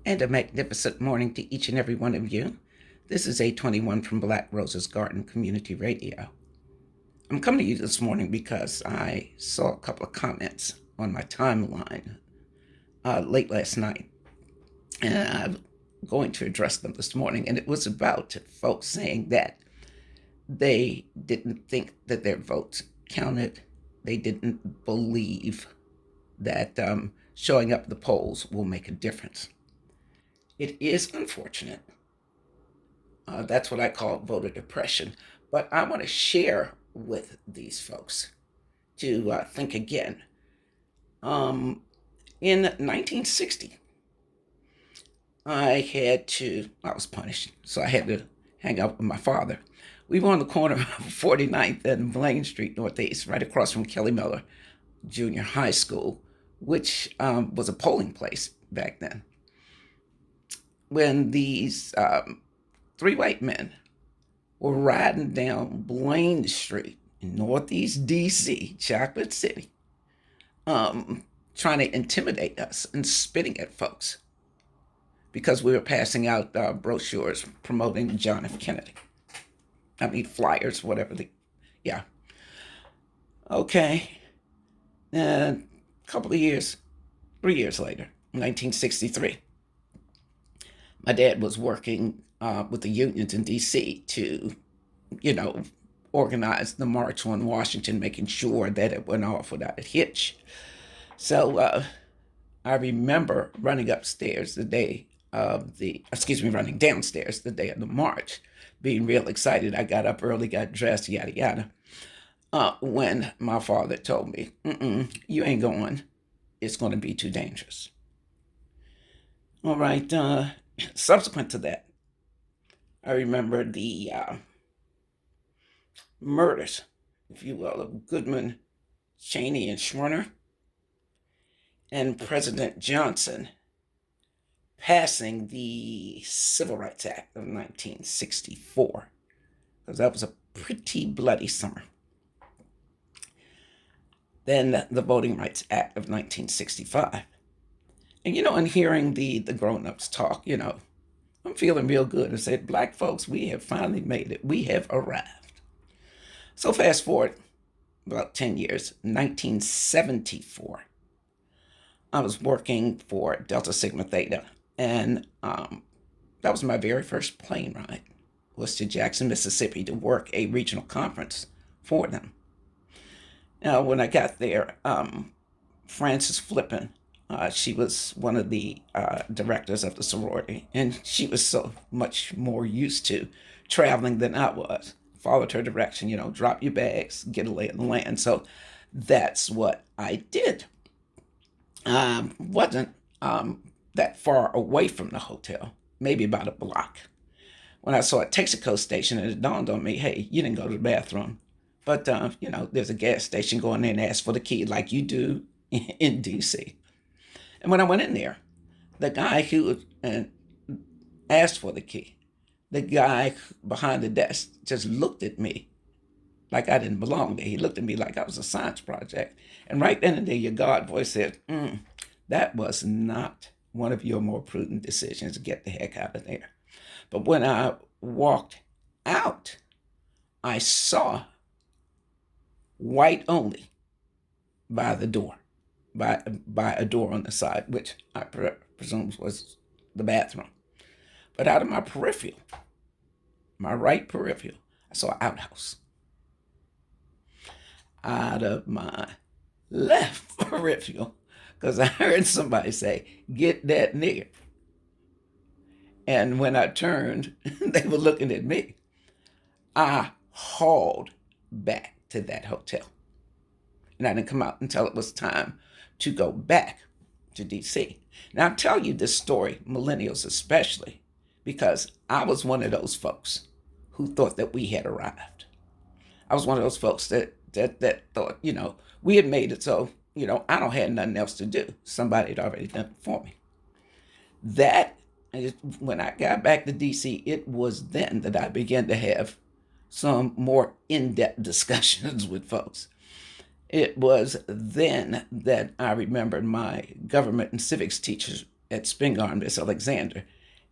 And a magnificent morning to each and every one of you. This is A21 from Black Roses Garden Community Radio. I'm coming to you this morning because I saw a couple of comments on my timeline late last night, and I'm going to address them this morning. And it was about folks saying that they didn't think that their votes counted. They didn't believe that showing up at the polls will make a difference. It is unfortunate. That's what I call voter depression. But I want to share with these folks to think again. Um, in 1960, I was punished, so I had to hang out with my father. We were on the corner of 49th and Blaine Street Northeast, right across from Kelly Miller Junior High School, which was a polling place back then. When these three white men were riding down Blaine Street in Northeast DC, Chocolate City, trying to intimidate us and spitting at folks because we were passing out brochures promoting John F. Kennedy. I mean, flyers, whatever. Yeah. Okay. And a couple of years, 3 years later, 1963, my dad was working with the unions in D.C. to, organize the March on Washington, making sure that it went off without a hitch. So I remember running downstairs the day of the march, being real excited. I got up early, got dressed, yada, yada. When my father told me, you ain't going, it's going to be too dangerous. All right. Subsequent to that, I remember the murders, if you will, of Goodman, Cheney, and Schwerner, and President Johnson passing the Civil Rights Act of 1964, because that was a pretty bloody summer. Then the Voting Rights Act of 1965. And, and hearing the grown-ups talk, I'm feeling real good and said, Black folks, we have finally made it. We have arrived. So fast forward about 10 years, 1974. I was working for Delta Sigma Theta, and that was my very first plane ride, was to Jackson, Mississippi to work a regional conference for them. Now, when I got there, Frances Flippin, she was one of the directors of the sorority, and she was so much more used to traveling than I was. Followed her direction, drop your bags, get a lay of the land. So that's what I did. Wasn't that far away from the hotel, maybe about a block. When I saw a Texaco station, it dawned on me, hey, you didn't go to the bathroom. But, there's a gas station, go in there and ask for the key like you do in D.C. And when I went in there, the guy who asked for the key, the guy behind the desk just looked at me like I didn't belong there. He looked at me like I was a science project. And right then and there, your God voice said, that was not one of your more prudent decisions to get the heck out of there. But when I walked out, I saw white only by the door, by a door on the side, which I presume was the bathroom. But out of my peripheral, my right peripheral, I saw an outhouse. Out of my left peripheral, because I heard somebody say, get that nigger. And when I turned, they were looking at me. I hauled back to that hotel. And I didn't come out until it was time to go back to DC. Now, I'm telling you this story, millennials especially, because I was one of those folks who thought that we had arrived. I was one of those folks that thought, we had made it, so, I don't have nothing else to do. Somebody had already done it for me. When I got back to DC, it was then that I began to have some more in-depth discussions with folks. It was then that I remembered my government and civics teachers at Spingarn, Miss Alexander,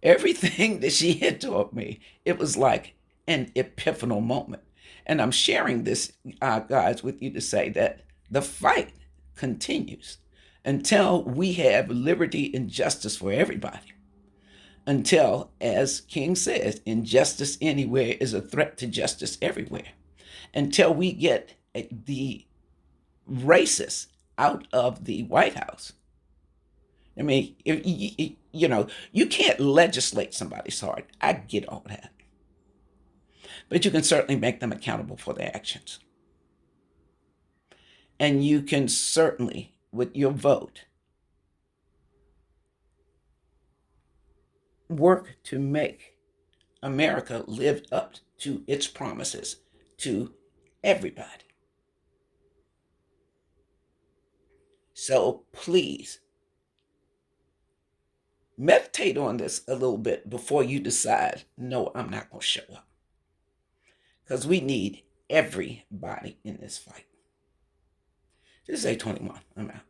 everything that she had taught me, it was like an epiphanal moment. And I'm sharing this, guys, with you to say that the fight continues until we have liberty and justice for everybody. Until, as King says, injustice anywhere is a threat to justice everywhere. Until we get the racists out of the White House. I mean, you can't legislate somebody's heart. I get all that. But you can certainly make them accountable for their actions. And you can certainly, with your vote, work to make America live up to its promises to everybody. So please meditate on this a little bit before you decide, no, I'm not going to show up. Because we need everybody in this fight. This is A21. I'm out.